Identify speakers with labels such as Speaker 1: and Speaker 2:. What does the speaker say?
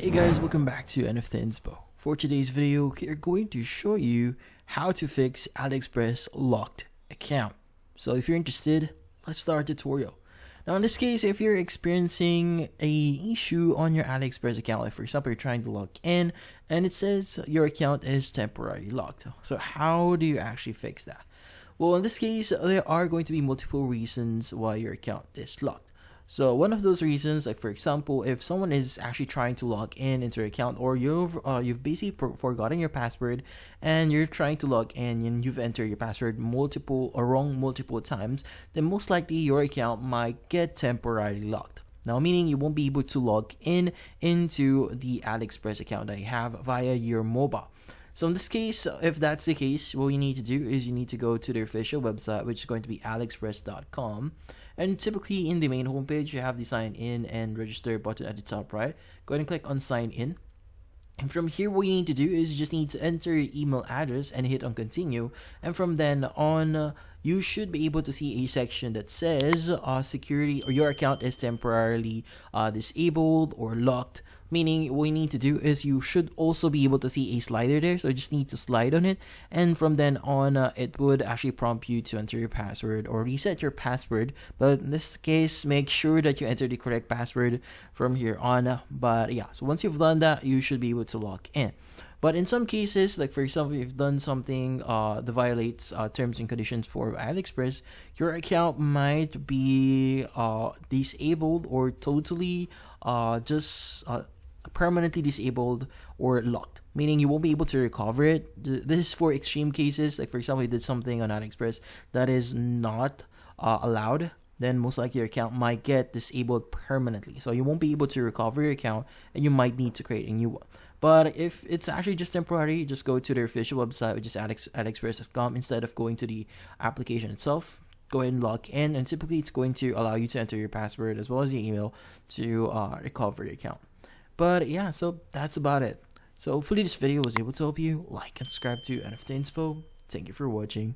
Speaker 1: Hey guys, welcome back to NFT Inspo. For today's video, we're going to show you how to fix AliExpress locked account. So if you're interested, let's start the tutorial. Now in this case, if you're experiencing a issue on your AliExpress account, like for example, you're trying to log in and it says your account is temporarily locked. So how do you actually fix that? Well, in this case, there are going to be multiple reasons why your account is locked. So one of those reasons, like for example, if someone is actually trying to log in into your account, or you've basically forgotten your password and you're trying to log in and you've entered your password wrong multiple times, then most likely your account might get temporarily locked. Now, meaning you won't be able to log in into the AliExpress account that you have via your mobile. So in this case, if that's the case, what you need to do is you need to go to their official website, which is going to be aliexpress.com. And typically in the main homepage, you have the sign in and register button at the top right. Go ahead and click on sign in. And from here, what you need to do is you just need to enter your email address and hit on continue. And from then on, you should be able to see a section that says security, or your account is temporarily disabled or locked. Meaning what you need to do is you should also be able to see a slider there. So you just need to slide on it. And from then on, it would actually prompt you to enter your password or reset your password. But in this case, make sure that you enter the correct password from here on. But yeah, so once you've done that, you should be able to log in. But in some cases, like for example, if you've done something that violates terms and conditions for AliExpress, your account might be disabled or totally permanently disabled or locked, meaning you won't be able to recover it. This is for extreme cases, like for example, you did something on AliExpress that is not allowed, then most likely your account might get disabled permanently. So you won't be able to recover your account and you might need to create a new one. But if it's actually just temporary, just go to their official website, which is aliexpress.com, instead of going to the application itself. Go ahead and log in, and typically it's going to allow you to enter your password as well as your email to recover your account. But yeah, so that's about it. So hopefully this video was able to help you. Like and subscribe to NFT Inspo. Thank you for watching.